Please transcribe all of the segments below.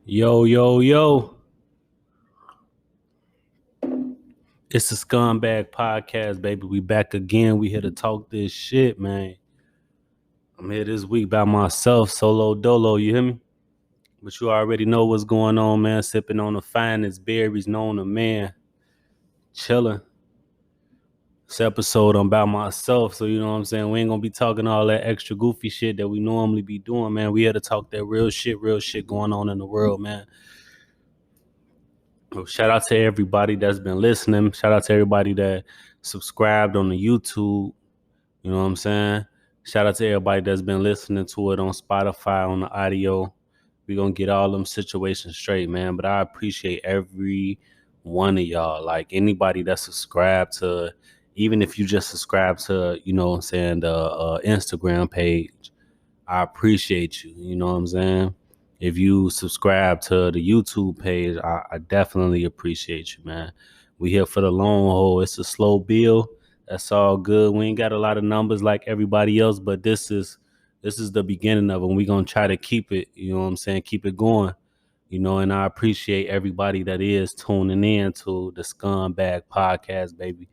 Yo, yo, yo. It's the Scumbag Podcast, baby. We back again. We here to talk this shit, man. I'm here this week by myself, solo dolo, you hear me? But you already know what's going on, man. Sipping on the finest berries known to man. Chilling. This episode I'm by myself, so you know what I'm saying? We ain't gonna be talking all that extra goofy shit that we normally be doing, man. We here to talk that real shit going on in the world, man. Shout out to everybody that's been listening. Shout out to everybody that subscribed on the YouTube. You know what I'm saying? Shout out to everybody that's been listening to it on Spotify on the audio. We're gonna get all them situations straight, man. But I appreciate every one of y'all. Like anybody that subscribed to, even if you just subscribe to, you know what I'm saying, the Instagram page, I appreciate you. You know what I'm saying? If you subscribe to the YouTube page, I definitely appreciate you, man. We here for the long haul. It's a slow build. That's all good. We ain't got a lot of numbers like everybody else, but this is the beginning of it. We're gonna try to keep it, you know what I'm saying, keep it going. You know, and I appreciate everybody that is tuning in to the Scumbag Podcast, baby.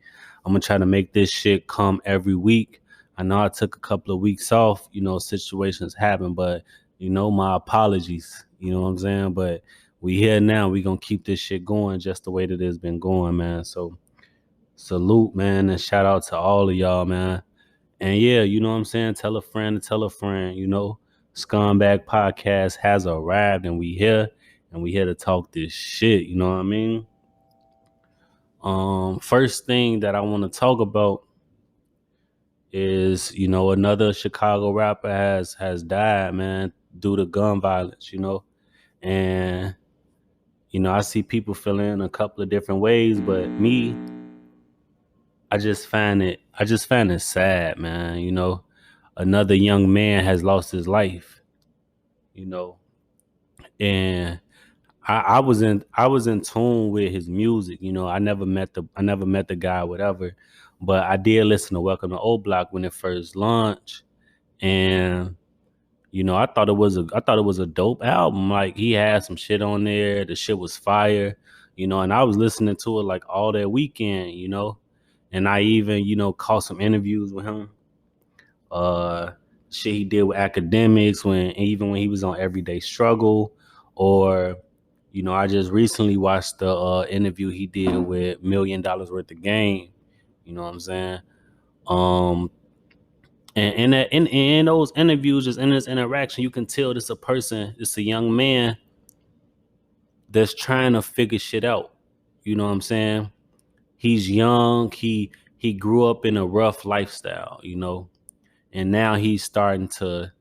I'm gonna try to make this shit come every week. I know I took a couple of weeks off, you know, situations happen, but you know, my apologies. You know what I'm saying? But we here now. We gonna keep this shit going just the way that it's been going, man. So salute, man, and shout out to all of y'all, man. And yeah, you know what I'm saying? Tell a friend to tell a friend, you know. Scumbag Podcast has arrived and we here to talk this shit, you know what I mean? First thing that I want to talk about is, you know, another Chicago rapper has died, man, due to gun violence, you know. And you know, I see people feeling a couple of different ways, but me, I just find it sad, man. You know, another young man has lost his life, you know, and I was in tune with his music. You know, I never met the guy, whatever, but I did listen to Welcome to Old Block when it first launched, and you know, I thought it was a dope album. Like he had some shit on there. The shit was fire, you know, and I was listening to it like all that weekend, you know. And I even, you know, caught some interviews with him. Uh Shit he did with academics when he was on Everyday Struggle, or you know, I just recently watched the interview he did with $1 million worth of game. You know what I'm saying? Um and in those interviews, just in this interaction, you can tell this a person, it's a young man that's trying to figure shit out. You know what I'm saying? He's young. He grew up in a rough lifestyle, you know, and now he's starting to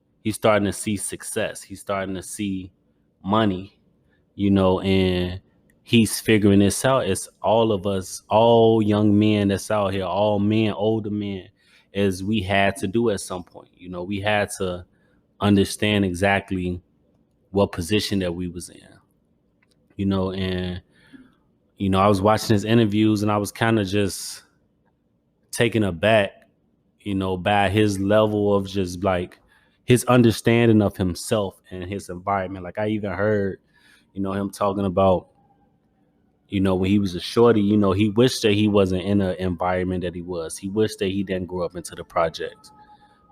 see success. He's starting to see money, you know, and he's figuring this out. It's all of us, all young men that's out here, all men, older men, as we had to do at some point. You know, we had to understand exactly what position that we was in, you know, and you know, I was watching his interviews and I was kind of just taken aback, you know, by his level of just like his understanding of himself and his environment. Like I even heard, you know, him talking about, you know, when he was a shorty, you know, he wished that he wasn't in the environment that he was. He wished that he didn't grow up into the projects.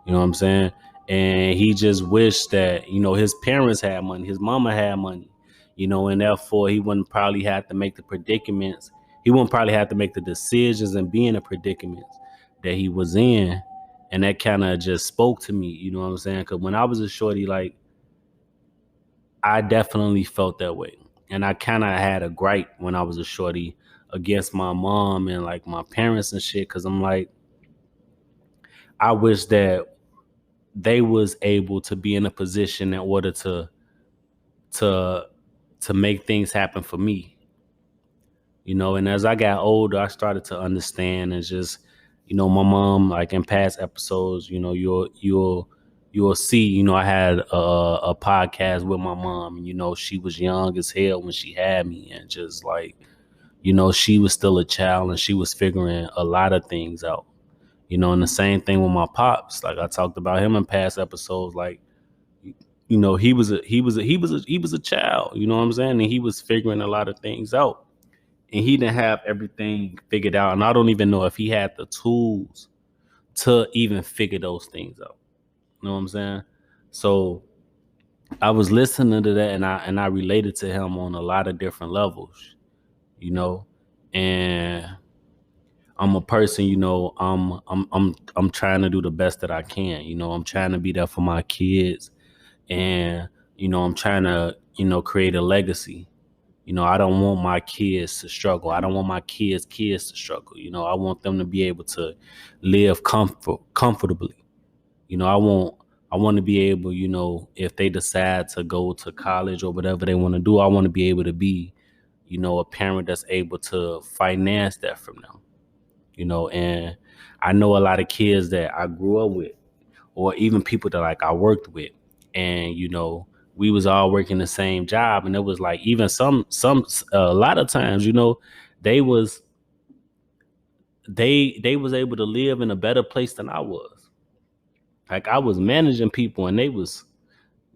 You know what I'm saying? And he just wished that, you know, his parents had money, his mama had money, you know, and therefore he wouldn't probably have to make the predicaments. He wouldn't probably have to make the decisions and be in the predicaments that he was in. And that kind of just spoke to me, you know what I'm saying? Because when I was a shorty, like, I definitely felt that way. And I kind of had a gripe when I was a shorty against my mom and like my parents and shit. Cause I'm like, I wish that they was able to be in a position in order to to make things happen for me, you know. And as I got older, I started to understand and just, you know, my mom, like in past episodes, you know, you'll see, you know, I had a podcast with my mom, and you know, she was young as hell when she had me, and just like, you know, she was still a child and she was figuring a lot of things out, you know. And the same thing with my pops, like I talked about him in past episodes, like, you know, he was a child, you know what I'm saying? And he was figuring a lot of things out. And he didn't have everything figured out. And I don't even know if he had the tools to even figure those things out. You know what I'm saying? So I was listening to that, and I related to him on a lot of different levels, you know. And I'm a person, you know, I'm trying to do the best that I can. You know, I'm trying to be there for my kids, and you know, I'm trying to, you know, create a legacy. You know, I don't want my kids to struggle. I don't want my kids to struggle. You know, I want them to be able to live comfortably. You know, I want to be able, you know, if they decide to go to college or whatever they want to do, I want to be able to be, you know, a parent that's able to finance that from them. You know, and I know a lot of kids that I grew up with, or even people that like I worked with, and you know, we was all working the same job, and it was like even some a lot of times, you know, they was they was able to live in a better place than I was. Like I was managing people, and they was,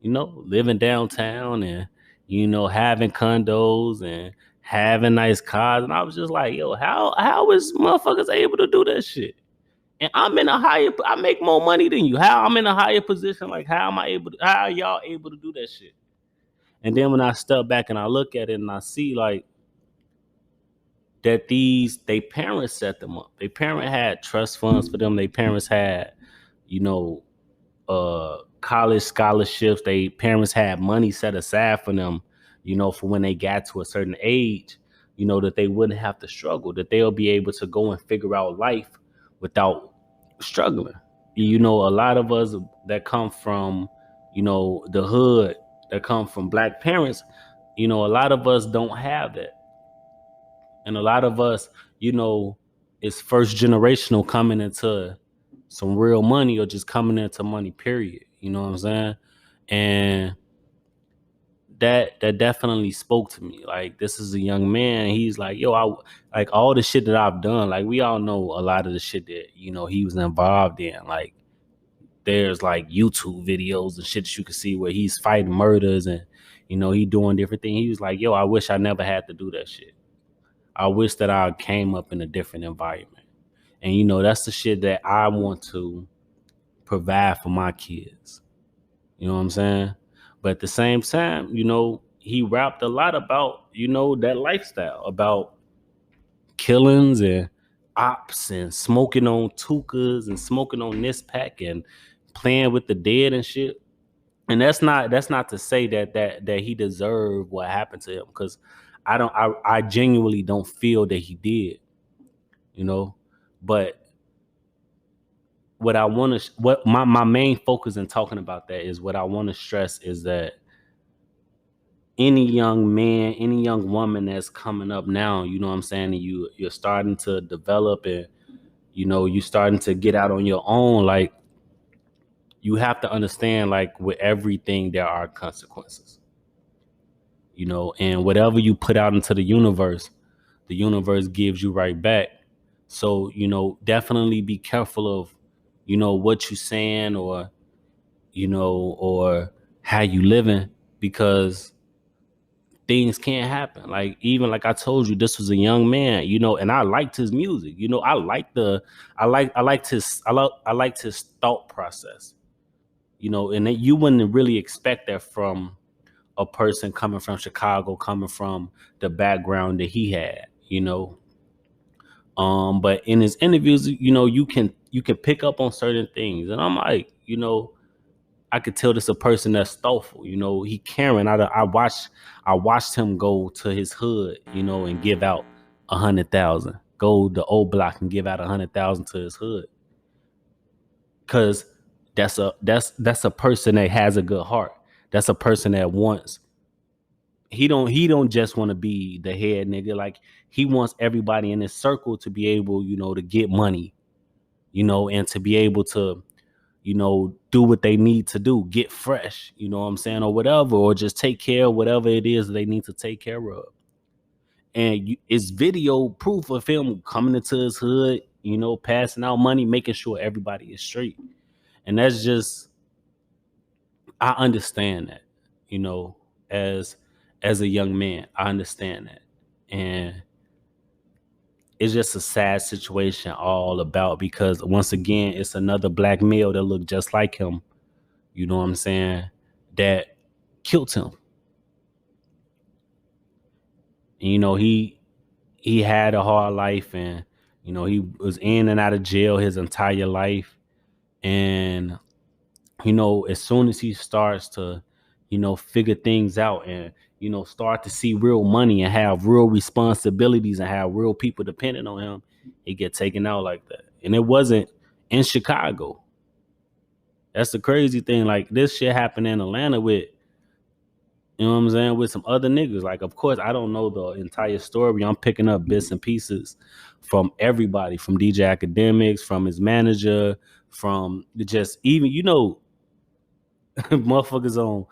you know, living downtown, and you know, having condos and having nice cars, and I was just like, yo, how is motherfuckers able to do that shit? And I'm in a higher, I make more money than you. How I'm in a higher position? Like, how am I able to, how are y'all able to do that shit? And then when I step back and I look at it and I see like that they parents set them up. They parent had trust funds for them. They parents had, you know, college scholarships. They parents had money set aside for them, you know, for when they got to a certain age, you know, that they wouldn't have to struggle, that they'll be able to go and figure out life without struggling. You know, a lot of us that come from, you know, the hood, that come from black parents, you know, a lot of us don't have that. And a lot of us, you know, is first generational coming into some real money, or just coming into money, period. You know what I'm saying? And that definitely spoke to me. Like, this is a young man. He's like, yo, I like all the shit that I've done. Like, we all know a lot of the shit that, you know, he was involved in. Like, there's like YouTube videos and shit that you can see where he's fighting murders, and, you know, he doing different things. He was like, yo, I wish I never had to do that shit. I wish that I came up in a different environment. And, you know, that's the shit that I want to provide for my kids. You know what I'm saying? But at the same time, you know, he rapped a lot about, you know, that lifestyle, about killings and ops and smoking on tukas and smoking on this pack and playing with the dead and shit. And that's not to say that he deserved what happened to him, because I genuinely don't feel that he did, you know. But what I want to, what my main focus in talking about that is, what I want to stress is that any young man, any young woman that's coming up now, you know what I'm saying, and you're starting to develop, and you know, you starting to get out on your own, like, you have to understand, like, with everything there are consequences, you know, and whatever you put out into the universe gives you right back. So, you know, definitely be careful of, you know, what you saying, or, you know, or how you living, because things can't happen. Like, even like I told you, this was a young man, you know, and I liked his music. You know, I liked his thought process. You know, and that you wouldn't really expect that from a person coming from Chicago, coming from the background that he had, you know. But in his interviews, you know, you can pick up on certain things. And I'm like, you know, I could tell this a person that's thoughtful. You know, he caring. I watched him go to his hood, you know, and give out 100,000. Go to old block and give out 100,000 to his hood, because that's a person that has a good heart. That's a person that wants. He don't just want to be the head nigga. Like, he wants everybody in his circle to be able, you know, to get money, you know, and to be able to, you know, do what they need to do, get fresh, you know what I'm saying, or whatever, or just take care of whatever it is they need to take care of. And it's video proof of him coming into his hood, you know, passing out money, making sure everybody is straight. And that's just, I understand that, you know, as a young man, I understand that. And it's just a sad situation all about, because once again, it's another black male that looked just like him, you know what I'm saying, that killed him. And, he had a hard life, and he was in and out of jail his entire life. And as soon as he starts to figure things out, and start to see real money and have real responsibilities and have real people depending on him, he get taken out like that. And it wasn't in Chicago. That's the crazy thing. Like, this shit happened in Atlanta with, you know what I'm saying, with some other niggas. Like, of course, I don't know the entire story. I'm picking up bits and pieces from everybody, from DJ Academics, from his manager, from just even, motherfuckers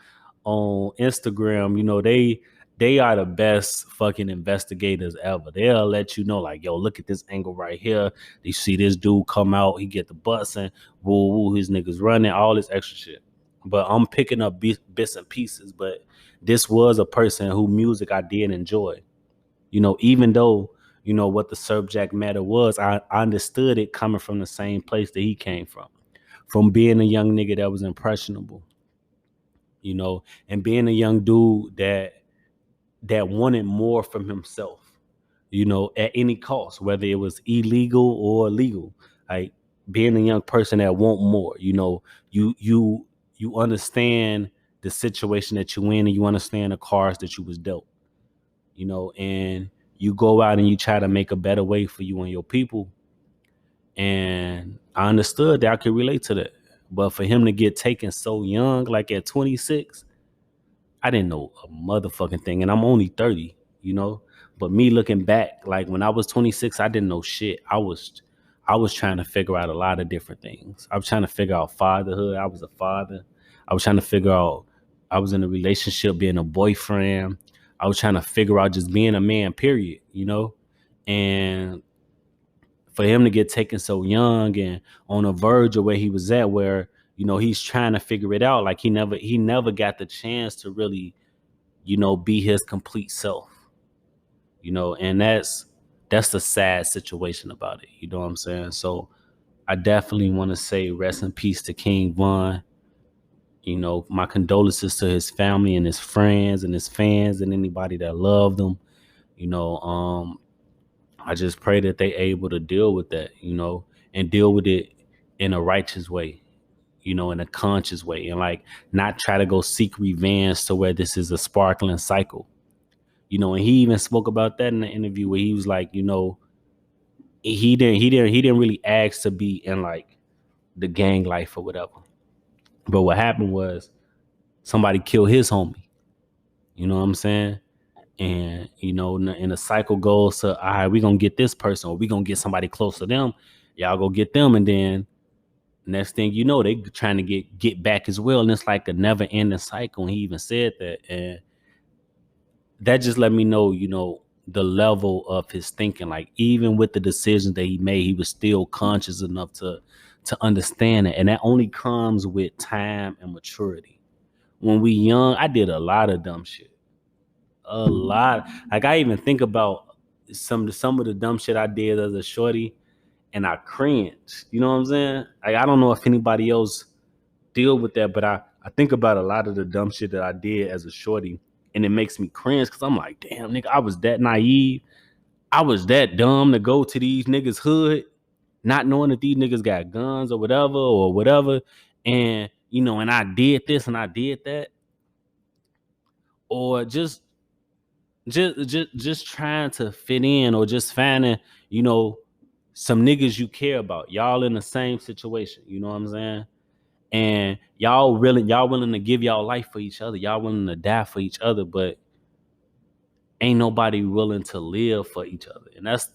on Instagram, they are the best fucking investigators ever. They'll let you know, like, yo, look at this angle right here. They see this dude come out, he get the busing, woo woo, his niggas running, all this extra shit. But I'm picking up bits and pieces. But this was a person who music I did enjoy. Even though what the subject matter was, I understood it coming from the same place that he came from being a young nigga that was impressionable, and being a young dude that wanted more from himself, at any cost, whether it was illegal or legal. Like, being a young person that want more, you understand the situation that you in, and you understand the cards that you was dealt, and you go out and you try to make a better way for you and your people. And I understood that I could relate to that. But for him to get taken so young, like at 26, I didn't know a motherfucking thing, and I'm only 30, But me looking back, like when I was 26, I didn't know shit. I was trying to figure out a lot of different things. I was trying to figure out fatherhood. I was a father. I was trying to figure out, I was in a relationship, being a boyfriend. I was trying to figure out just being a man, period, And for him to get taken so young and on a verge of where he was at, where he's trying to figure it out, like he never got the chance to really be his complete self, and that's the sad situation about it, you know what I'm saying? So I definitely want to say rest in peace to King Von. My condolences to his family and his friends and his fans and anybody that loved him. I just pray that they able to deal with that, and deal with it in a righteous way, in a conscious way, and like not try to go seek revenge to where this is a sparkling cycle. And he even spoke about that in the interview where he was like, he didn't really ask to be in like the gang life or whatever. But what happened was somebody killed his homie. You know what I'm saying? And and the cycle goes to, all right, we gonna get this person, or we gonna get somebody close to them. Y'all go get them, and then next thing you know, they trying to get back as well, and it's like a never ending cycle. And he even said that, and that just let me know, the level of his thinking. Like, even with the decisions that he made, he was still conscious enough to understand it, and that only comes with time and maturity. When we young, I did a lot of dumb shit. A lot. Like, I even think about some of the dumb shit I did as a shorty, and I cringe. You know what I'm saying? Like, I don't know if anybody else deal with that, but I think about a lot of the dumb shit that I did as a shorty, and it makes me cringe, because I'm like, damn, nigga, I was that naive. I was that dumb to go to these niggas' hood, not knowing that these niggas got guns or whatever. And, and I did this and I did that. Or just trying to fit in, or just finding, some niggas you care about. Y'all in the same situation, you know what I'm saying? And y'all willing to give y'all life for each other. Y'all willing to die for each other, but ain't nobody willing to live for each other. And that's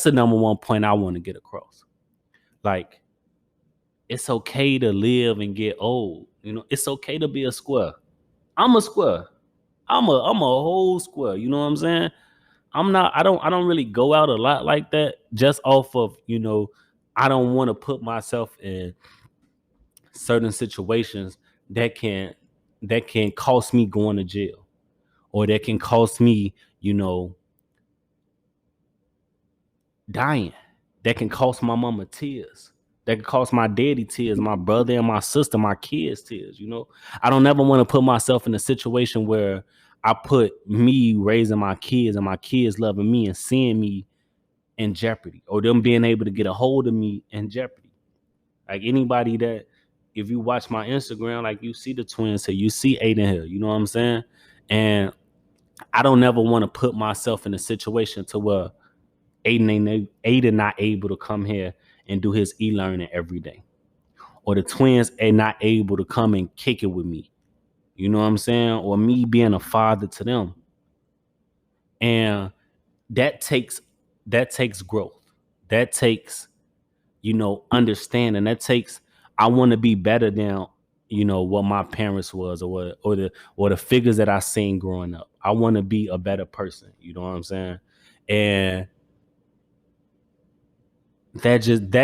the number one point I want to get across. Like, it's okay to live and get old. It's okay to be a square. I'm a square. I'm a whole square. You know what I'm saying? I don't really go out a lot like that, just off of, I don't want to put myself in certain situations that can cost me going to jail, or that can cost me, dying. That can cost my mama tears. That can cost my daddy tears, my brother and my sister, my kids tears. I don't ever want to put myself in a situation where I put me raising my kids and my kids loving me and seeing me in jeopardy, or them being able to get a hold of me in jeopardy. Like anybody that, if you watch my Instagram, like you see the twins here, you see Aiden here, you know what I'm saying? And I don't ever want to put myself in a situation to where Aiden not able to come here and do his e-learning every day, or the twins are not able to come and kick it with me. You know what I'm saying? Or me being a father to them. And that takes growth. That takes, understanding. That takes, I want to be better than, what my parents was, or the figures that I seen growing up. I want to be a better person. You know what I'm saying? And that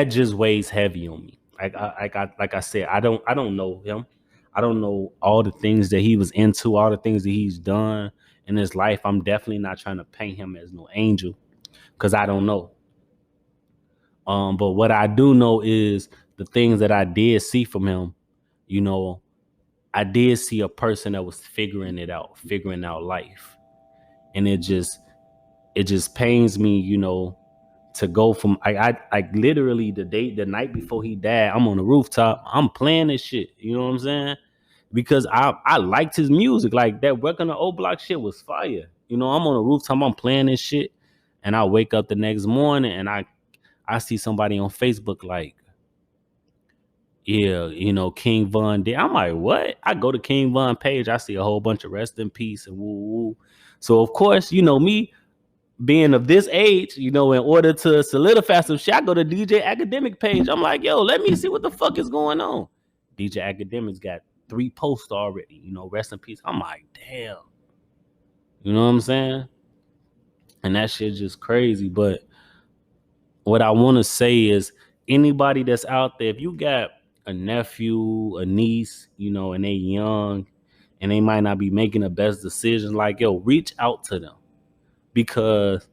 just weighs heavy on me. Like I said, I don't know him. I don't know all the things that he was into, all the things that he's done in his life. I'm definitely not trying to paint him as no angel, because I don't know. But what I do know is the things that I did see from him. You know, I did see a person that was figuring it out, figuring out life, and it just pains me, to go from I literally the night before he died, I'm on the rooftop, I'm playing this shit. You know what I'm saying? Because I liked his music. Like that Work on the O Block shit was fire. I'm on the rooftop, I'm playing this shit, and I wake up the next morning and I see somebody on Facebook like, yeah, King Von did. I'm like, what? I go to King Von page, I see a whole bunch of rest in peace and woo woo. So of course, me being of this age, in order to solidify some shit, I go to DJ Academic page. I'm like, yo, let me see what the fuck is going on. DJ Academic's got 3 posts already, rest in peace. I'm like, damn. You know what I'm saying? And that shit just crazy. But what I want to say is, anybody that's out there, if you got a nephew, a niece, and they young and they might not be making the best decisions, like, yo, reach out to them. Because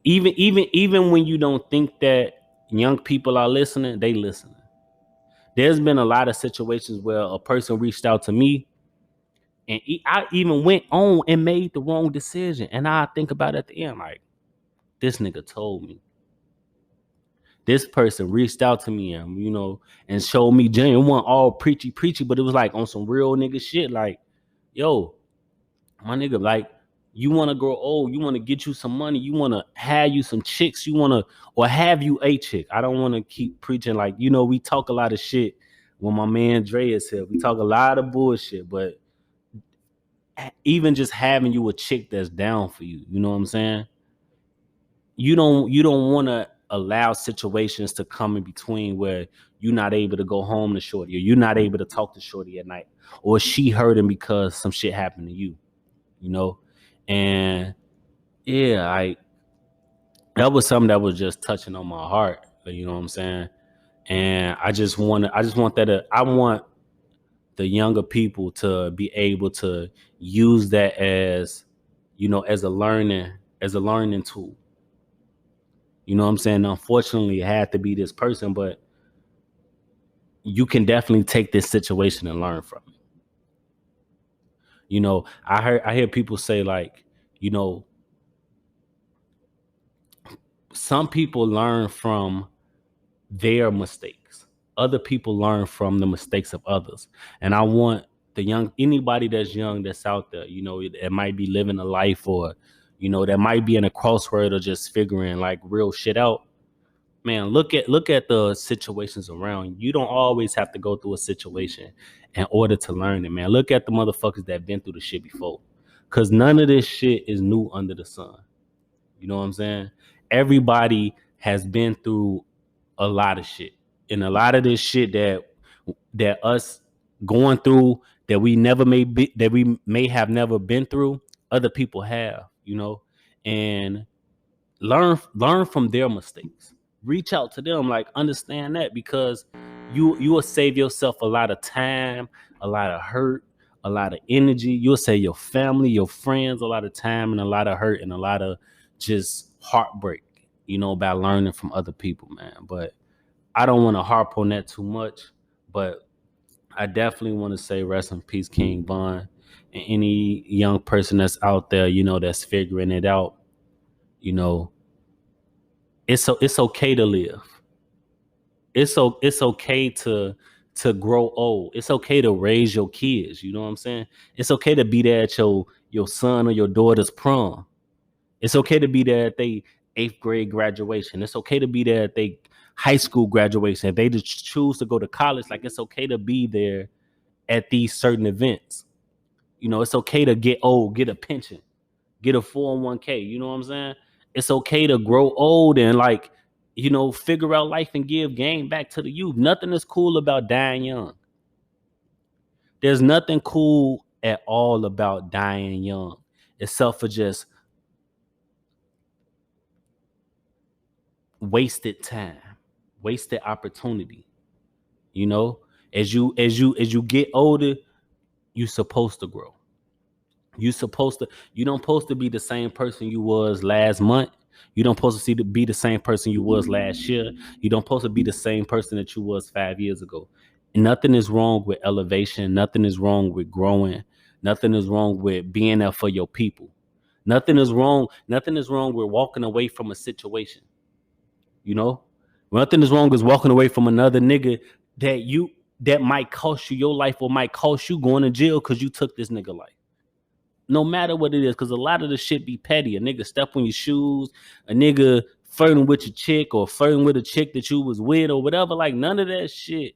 even when you don't think that young people are listening, they listening. There's been a lot of situations where a person reached out to me, and I even went on and made the wrong decision, and I think about it at the end, like, this nigga told me. This person reached out to me, and and showed me genuine. It wasn't all preachy, but it was like on some real nigga shit. Like, yo, my nigga, like, you want to grow old, you want to get you some money, you want to have you some chicks, you want to, or have you a chick. I don't want to keep preaching, like, we talk a lot of shit when my man Dre is here. We talk a lot of bullshit, but even just having you a chick that's down for you, you know what I'm saying? You don't want to allow situations to come in between where you're not able to go home to shorty, or you're not able to talk to shorty at night, or she hurting because some shit happened to you. And yeah, that was something that was just touching on my heart. You know what I'm saying? And I want the younger people to be able to use that as, as a learning tool. You know what I'm saying? Unfortunately, it had to be this person, but you can definitely take this situation and learn from it. I hear people say, like, you know, some people learn from their mistakes. Other people learn from the mistakes of others. And I want anybody that's young, that's out there, that might be living a life, or, that might be in a crossword, or just figuring like real shit out. Man, look at the situations around. You don't always have to go through a situation in order to learn it, man. Look at the motherfuckers that been through the shit before. Cause none of this shit is new under the sun. You know what I'm saying? Everybody has been through a lot of shit. And a lot of this shit that us going through, that we may have never been through, other people have, and learn from their mistakes. Reach out to them, like, understand that, because you will save yourself a lot of time, a lot of hurt, a lot of energy. You'll save your family, your friends a lot of time and a lot of hurt and a lot of just heartbreak, by learning from other people, man. But I don't want to harp on that too much. But I definitely want to say rest in peace, King Von, and any young person that's out there, that's figuring it out. You know, it's okay to live. It's okay to grow old. It's okay to raise your kids. You know what I'm saying? It's okay to be there at your son or your daughter's prom. It's okay to be there at they eighth grade graduation. It's okay to be there at they high school graduation. If they just choose to go to college, like it's okay to be there at these certain events. It's okay to get old, get a pension, get a 401k. You know what I'm saying? It's okay to grow old and figure out life and give game back to the youth. Nothing is cool about dying young. There's nothing cool at all about dying young, except for just wasted time, wasted opportunity. You know, as you get older, you're supposed to grow. You don't supposed to be the same person you was last month. You don't supposed to be the same person you was last year. You don't supposed to be the same person that you was 5 years ago. And nothing is wrong with elevation. Nothing is wrong with growing. Nothing is wrong with being there for your people. Nothing is wrong. Nothing is wrong with walking away from a situation. You know, nothing is wrong with walking away from another nigga that might cost you your life or might cost you going to jail because you took this nigga life. No matter what it is, because a lot of the shit be petty. A nigga step on your shoes, a nigga flirting with your chick or flirting with a chick that you was with or whatever. Like none of that shit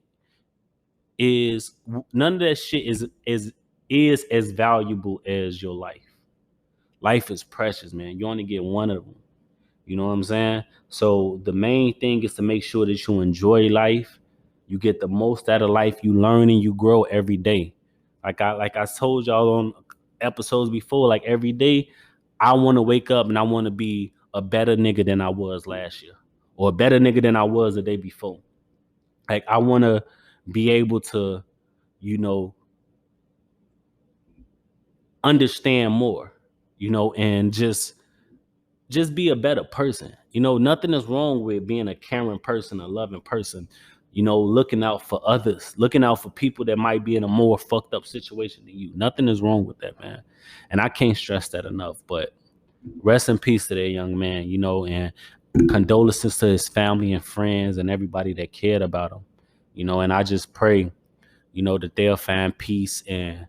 is as valuable as your life. Life is precious, man. You only get one of them. You know what I'm saying? So the main thing is to make sure that you enjoy life. You get the most out of life. You learn and you grow every day. Like I told y'all on episodes before, like every day, I want to wake up and I want to be a better nigga than I was last year, or a better nigga than I was the day before. Like I want to be able to, you know, understand more, and just be a better person. Nothing is wrong with being a caring person, a loving person, looking out for others, looking out for people that might be in a more fucked up situation than you. Nothing is wrong with that, man. And I can't stress that enough. But rest in peace to that young man, and condolences to his family and friends and everybody that cared about him, and I just pray, that they'll find peace and,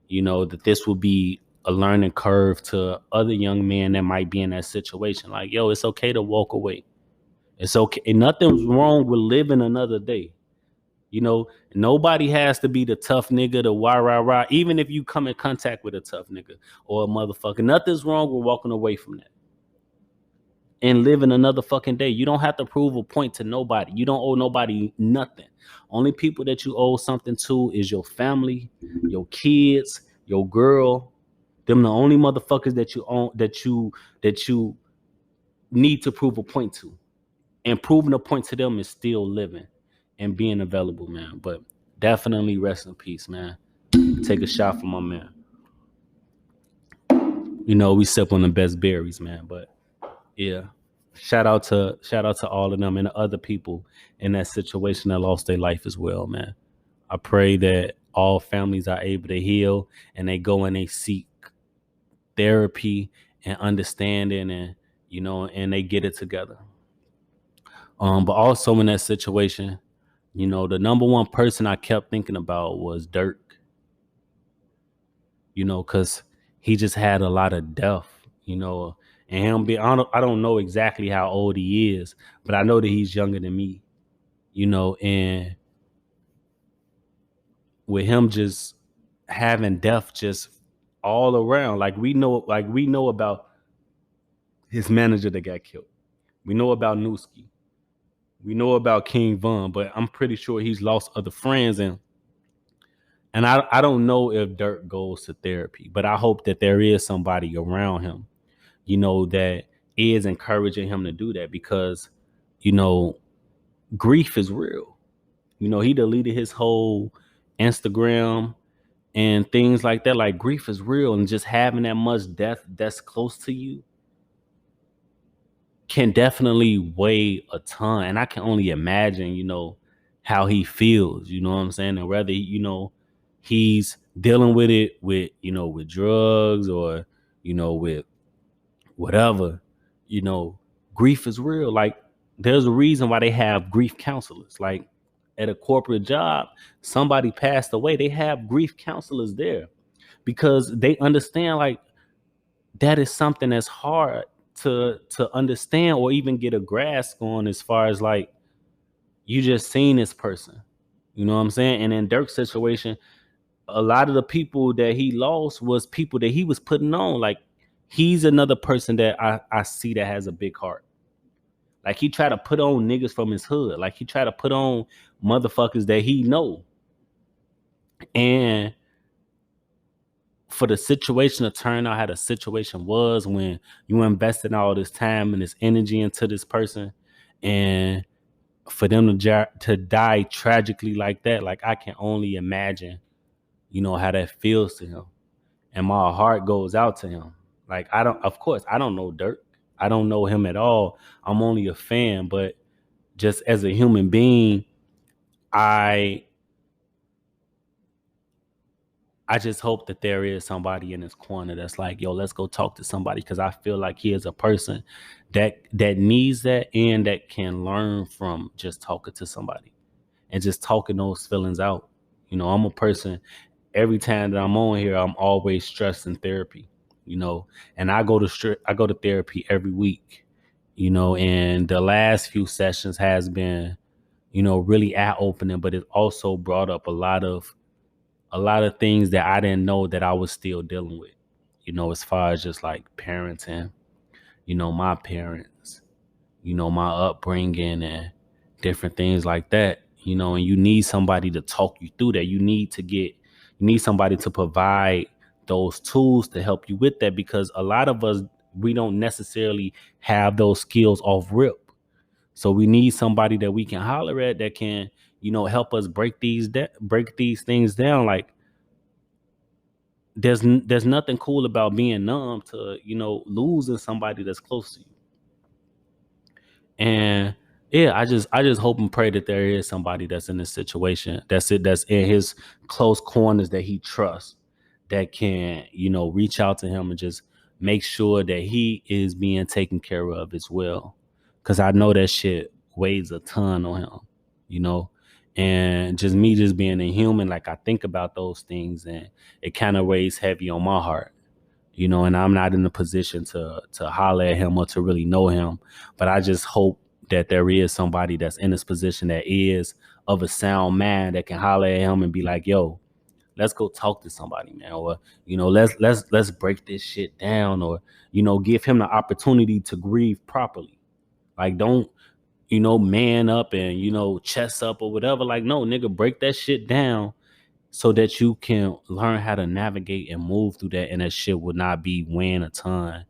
that this will be a learning curve to other young men that might be in that situation. Like, yo, it's okay to walk away. It's okay. And nothing's wrong with living another day. Nobody has to be the tough nigga, the rah. Even if you come in contact with a tough nigga or a motherfucker, nothing's wrong with walking away from that and living another fucking day. You don't have to prove a point to nobody. You don't owe nobody nothing. Only people that you owe something to is your family, your kids, your girl. Them the only motherfuckers that you own, that you need to prove a point to. And proving a point to them is still living and being available, man. But definitely rest in peace, man. Take a shot for my man. We sip on the best berries, man. But yeah. Shout out to all of them and the other people in that situation that lost their life as well, man. I pray that all families are able to heal and they go and they seek therapy and understanding and and they get it together. But also in that situation, the number one person I kept thinking about was Dirk, because he just had a lot of death, and I don't know exactly how old he is, but I know that he's younger than me, and with him just having death just all around, like we know about his manager that got killed. We know about Newski. We know about King Von, but I'm pretty sure he's lost other friends and I don't know if Dirk goes to therapy, but I hope that there is somebody around him, that is encouraging him to do that because, grief is real. He deleted his whole Instagram and things like that. Like, grief is real, and just having that much death that's close to you can definitely weigh a ton. And I can only imagine, how he feels, you know what I'm saying? And whether, he's dealing with it with drugs or, with whatever, you know, grief is real. Like, there's a reason why they have grief counselors. Like, at a corporate job, somebody passed away, they have grief counselors there because they understand, like, that is something that's hard to understand or even get a grasp on, as far as, like, you just seen this person. You know what I'm saying? And in Dirk's situation, a lot of the people that he lost was people that he was putting on. Like, he's another person that I see that has a big heart. Like, he tried to put on niggas from his hood. Like, he tried to put on motherfuckers that he know. And for the situation to turn out how the situation was, when you invested all this time and this energy into this person, and for them to die tragically like that, like, I can only imagine, how that feels to him. And my heart goes out to him. Like, of course, I don't know Dirk. I don't know him at all. I'm only a fan, but just as a human being, I just hope that there is somebody in his corner that's like, yo, let's go talk to somebody, because I feel like he is a person that needs that, and that can learn from just talking to somebody and just talking those feelings out. I'm a person, every time that I'm on here, I'm always stressed in therapy, and I go to therapy every week, and the last few sessions has been, really eye opening, but it also brought up a lot of things that I didn't know that I was still dealing with, as far as just like parenting, my parents, my upbringing and different things like that, and you need somebody to talk you through that. You need somebody to provide those tools to help you with that, because a lot of us, we don't necessarily have those skills off rip. So we need somebody that we can holler at that can, help us break these things down. Like, there's nothing cool about being numb to, losing somebody that's close to you. And yeah, I just hope and pray that there is somebody that's in this situation, that's in his close corners that he trusts, that can, reach out to him and just make sure that he is being taken care of as well. Cause I know that shit weighs a ton on him, you know. And just me just being a human, like, I think about those things, and it kind of weighs heavy on my heart, and I'm not in a position to holler at him or to really know him. But I just hope that there is somebody that's in this position that is of a sound mind, that can holler at him and be like, yo, let's go talk to somebody, man. Or, let's break this shit down, or, give him the opportunity to grieve properly. Like, don't, man up and, chest up or whatever. Like, no, nigga, break that shit down so that you can learn how to navigate and move through that, and that shit would not be weighing a ton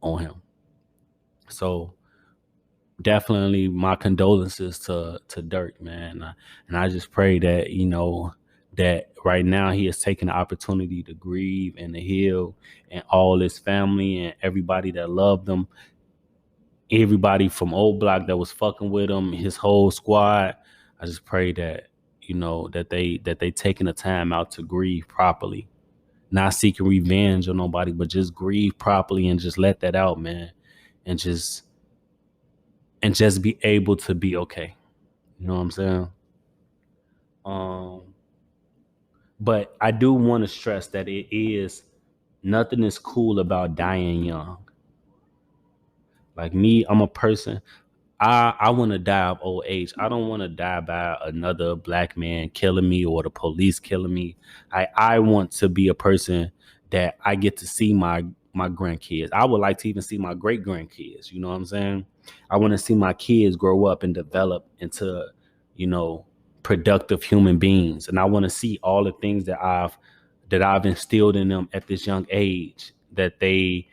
on him. So definitely my condolences to Dirk, man. And I just pray that, that right now he is taking the opportunity to grieve and to heal, and all his family and everybody that loved him, everybody from Old Block that was fucking with him, his whole squad. I just pray that, that they taking the time out to grieve properly, not seeking revenge on nobody, but just grieve properly and just let that out, man. And just be able to be okay. You know what I'm saying? Um, but I do want to stress that it is nothing is cool about dying young. Like me, I'm a person. I want to die of old age. I don't want to die by another black man killing me or the police killing me. I want to be a person that I get to see my grandkids. I would like to even see my great grandkids. You know what I'm saying? I want to see my kids grow up and develop into, you know, productive human beings, and I want to see all the things that I've instilled in them at this young age, that they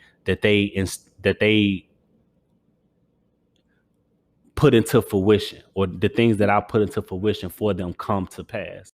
put into fruition, or the things that I put into fruition for them come to pass.